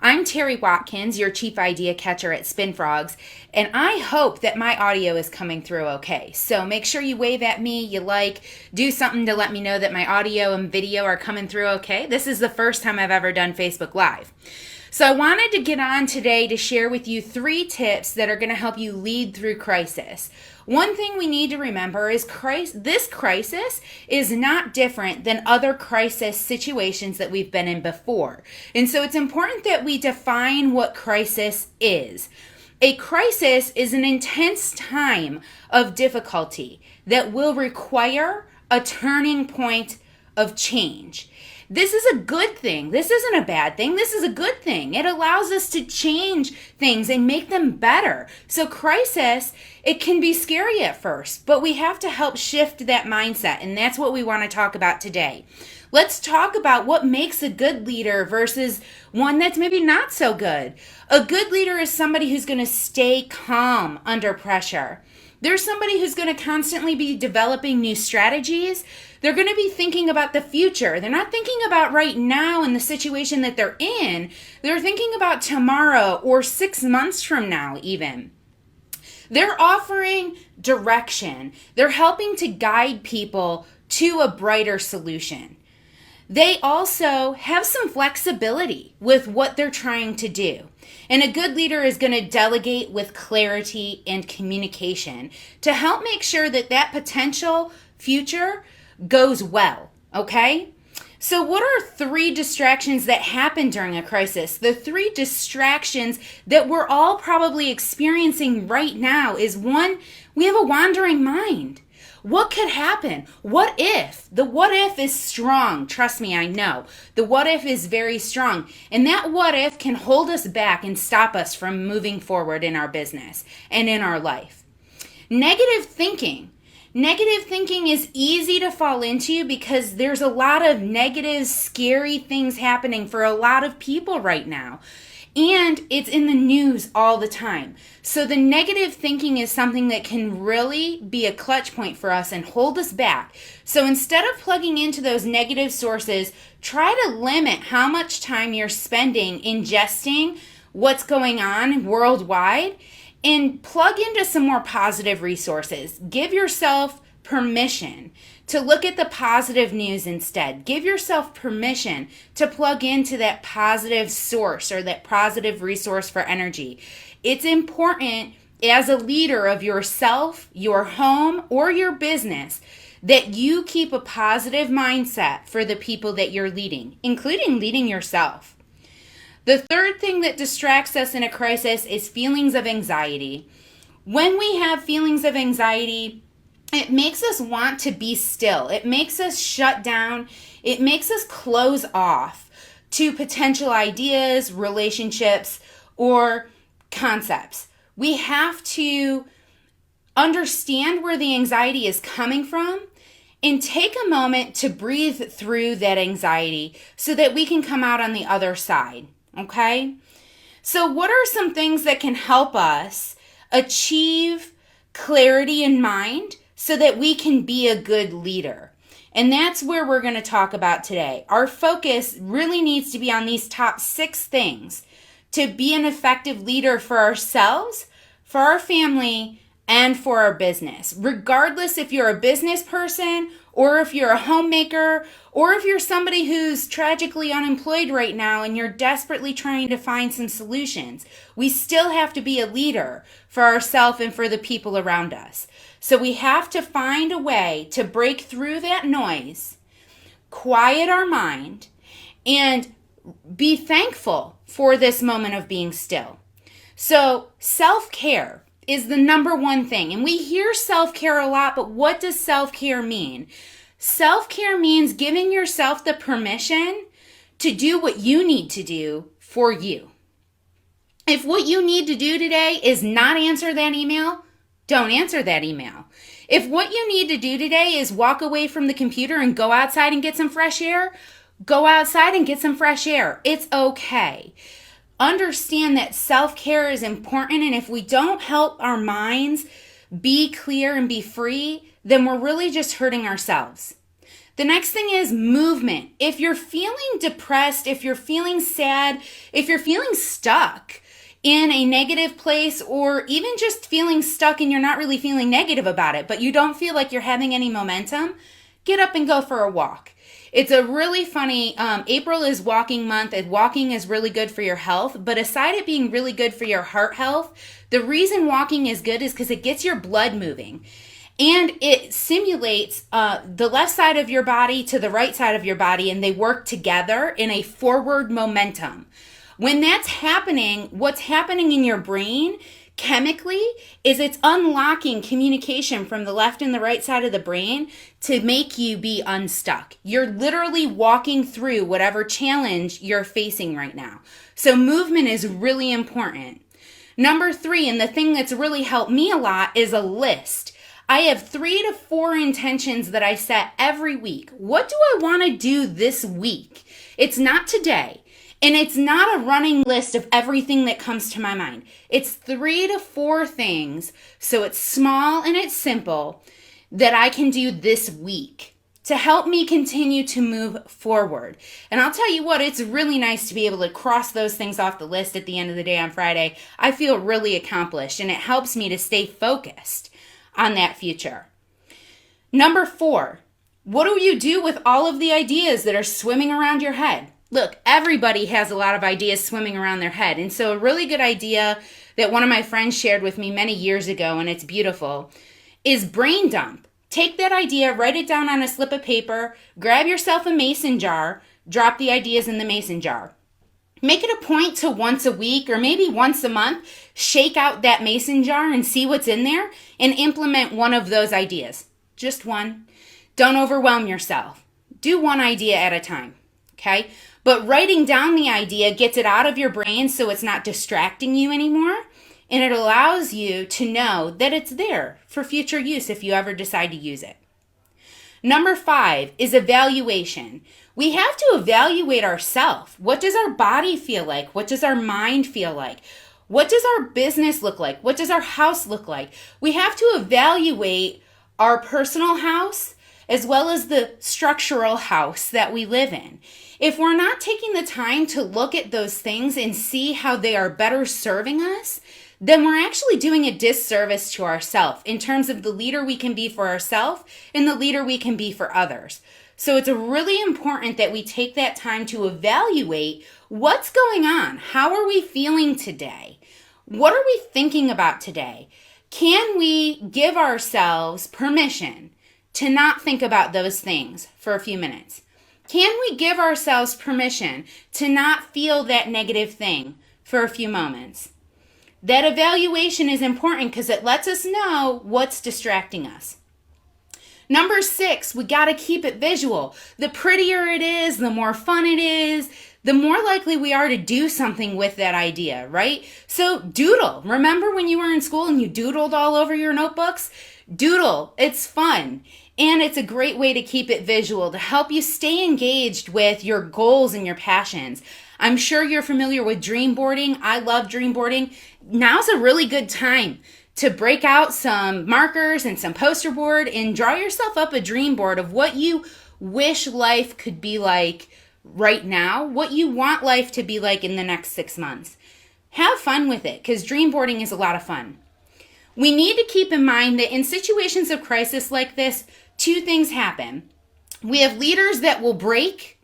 I'm Terry Watkins, your Chief Idea Catcher at SpinFrogs, and I hope that my audio is coming through okay. So make sure you wave at me, do something to let me know that my audio and video are coming through okay. This is the first time I've ever done Facebook Live. So I wanted to get on today to share with you 3 tips that are going to help you lead through crisis. One thing we need to remember is this crisis is not different than other crisis situations that we've been in before. And so it's important that we define what crisis is. A crisis is an intense time of difficulty that will require a turning point of change. This is a good thing. This isn't a bad thing. This is a good thing. It allows us to change things and make them better. So crisis, it can be scary at first, but we have to help shift that mindset. And that's what we want to talk about today. Let's talk about what makes a good leader versus one that's maybe not so good. A good leader is somebody who's going to stay calm under pressure. There's somebody who's going to constantly be developing new strategies. They're going to be thinking about the future. They're not thinking about right now and the situation that they're in. They're thinking about tomorrow or 6 months from now even. They're offering direction. They're helping to guide people to a brighter solution. They also have some flexibility with what they're trying to do. And a good leader is going to delegate with clarity and communication to help make sure that that potential future goes well, okay? So what are 3 distractions that happen during a crisis? The 3 distractions that we're all probably experiencing right now is 1, we have a wandering mind. What could happen? What if? The what if is strong. Trust me, I know. The what if is very strong. And that what if can hold us back and stop us from moving forward in our business and in our life. Negative thinking. Negative thinking is easy to fall into because there's a lot of negative, scary things happening for a lot of people right now. And it's in the news all the time. So the negative thinking is something that can really be a clutch point for us and hold us back. So instead of plugging into those negative sources, try to limit how much time you're spending ingesting what's going on worldwide and plug into some more positive resources. Give yourself permission to look at the positive news instead. Give yourself permission to plug into that positive source or that positive resource for energy. It's important as a leader of yourself, your home, or your business that you keep a positive mindset for the people that you're leading, including leading yourself. The 3rd thing that distracts us in a crisis is feelings of anxiety. When we have feelings of anxiety, it makes us want to be still. It makes us shut down. It makes us close off to potential ideas, relationships, or concepts. We have to understand where the anxiety is coming from and take a moment to breathe through that anxiety so that we can come out on the other side, okay? So what are some things that can help us achieve clarity in mind so that we can be a good leader? And that's where we're going to talk about today. Our focus really needs to be on these top 6 things to be an effective leader for ourselves, for our family, and for our business. Regardless if you're a business person or if you're a homemaker or if you're somebody who's tragically unemployed right now and you're desperately trying to find some solutions, we still have to be a leader for ourselves and for the people around us. So we have to find a way to break through that noise, quiet our mind, and be thankful for this moment of being still. So self-care is the number 1 thing. And we hear self-care a lot, but what does self-care mean? Self-care means giving yourself the permission to do what you need to do for you. If what you need to do today is not answer that email, don't answer that email. If what you need to do today is walk away from the computer and go outside and get some fresh air, go outside and get some fresh air. It's okay. Understand that self-care is important, and if we don't help our minds be clear and be free, then we're really just hurting ourselves. The next thing is movement. If you're feeling depressed, if you're feeling sad, if you're feeling stuck in a negative place, or even just feeling stuck and you're not really feeling negative about it, but you don't feel like you're having any momentum, get up and go for a walk. It's a really funny, April is walking month, and walking is really good for your health. But aside it being really good for your heart health, the reason walking is good is because it gets your blood moving. And it simulates the left side of your body to the right side of your body, and they work together in a forward momentum. When that's happening, what's happening in your brain chemically is it's unlocking communication from the left and the right side of the brain to make you be unstuck. You're literally walking through whatever challenge you're facing right now. So movement is really important. Number 3, and the thing that's really helped me a lot, is a list. I have 3 to 4 intentions that I set every week. What do I want to do this week? It's not today. And it's not a running list of everything that comes to my mind. It's 3 to 4 things, so it's small and it's simple, that I can do this week to help me continue to move forward. And I'll tell you what, it's really nice to be able to cross those things off the list at the end of the day on Friday. I feel really accomplished, and it helps me to stay focused on that future. Number 4, what do you do with all of the ideas that are swimming around your head? Look, everybody has a lot of ideas swimming around their head. And so a really good idea that one of my friends shared with me many years ago, and it's beautiful, is brain dump. Take that idea, write it down on a slip of paper, grab yourself a mason jar, drop the ideas in the mason jar. Make it a point to once a week or maybe once a month, shake out that mason jar and see what's in there and implement one of those ideas. Just one. Don't overwhelm yourself. Do one idea at a time, okay? But writing down the idea gets it out of your brain so it's not distracting you anymore, and it allows you to know that it's there for future use if you ever decide to use it. Number 5 is evaluation. We have to evaluate ourselves. What does our body feel like? What does our mind feel like? What does our business look like? What does our house look like? We have to evaluate our personal house as well as the structural house that we live in. If we're not taking the time to look at those things and see how they are better serving us, then we're actually doing a disservice to ourselves in terms of the leader we can be for ourselves and the leader we can be for others. So it's really important that we take that time to evaluate what's going on. How are we feeling today? What are we thinking about today? Can we give ourselves permission to not think about those things for a few minutes? Can we give ourselves permission to not feel that negative thing for a few moments? That evaluation is important because it lets us know what's distracting us. Number 6, we got to keep it visual. The prettier it is, the more fun it is, the more likely we are to do something with that idea, right? So doodle. Remember when you were in school and you doodled all over your notebooks? Doodle. It's fun. And it's a great way to keep it visual to help you stay engaged with your goals and your passions. I'm sure you're familiar with dream boarding. I love dream boarding. Now's a really good time to break out some markers and some poster board and draw yourself up a dream board of what you wish life could be like right now, what you want life to be like in the next 6 months. Have fun with it because dream boarding is a lot of fun. We need to keep in mind that in situations of crisis like this, 2 things happen. We have leaders that will break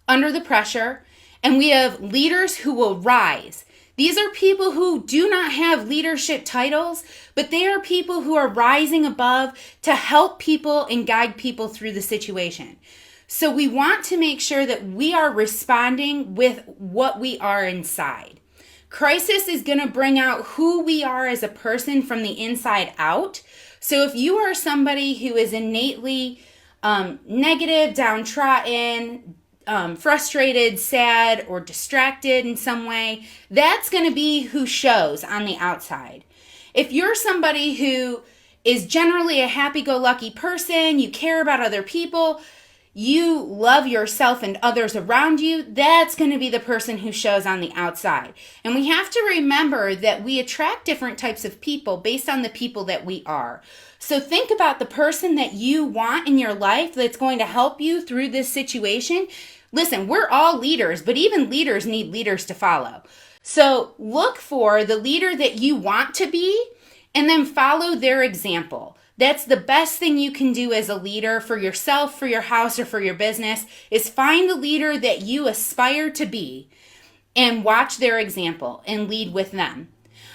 under the pressure, and we have leaders who will rise. These are people who do not have leadership titles, but they are people who are rising above to help people and guide people through the situation. So we want to make sure that we are responding with what we are inside. Crisis is going to bring out who we are as a person from the inside out. So if you are somebody who is innately negative, downtrodden, frustrated, sad, or distracted in some way, that's going to be who shows on the outside. If you're somebody who is generally a happy-go-lucky person, you care about other people, you love yourself and others around you, that's going to be the person who shows on the outside. And we have to remember that we attract different types of people based on the people that we are. So think about the person that you want in your life that's going to help you through this situation. Listen, we're all leaders, but even leaders need leaders to follow. So look for the leader that you want to be and then follow their example. That's the best thing you can do as a leader for yourself, for your house, or for your business, is find the leader that you aspire to be and watch their example and lead with them.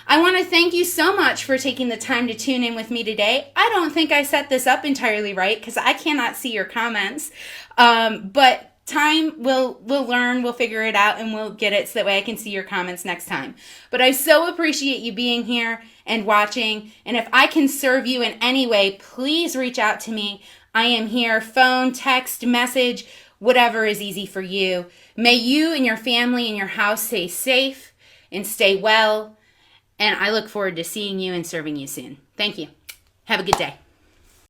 I want to thank you so much for taking the time to tune in with me today. I don't think I set this up entirely right because I cannot see your comments, but time, we'll learn, we'll figure it out, and we'll get it so that way I can see your comments next time. But I so appreciate you being here and watching, and if I can serve you in any way, please reach out to me. I am here, phone, text, message, whatever is easy for you. May you and your family and your house stay safe and stay well, and I look forward to seeing you and serving you soon. Thank you. Have a good day.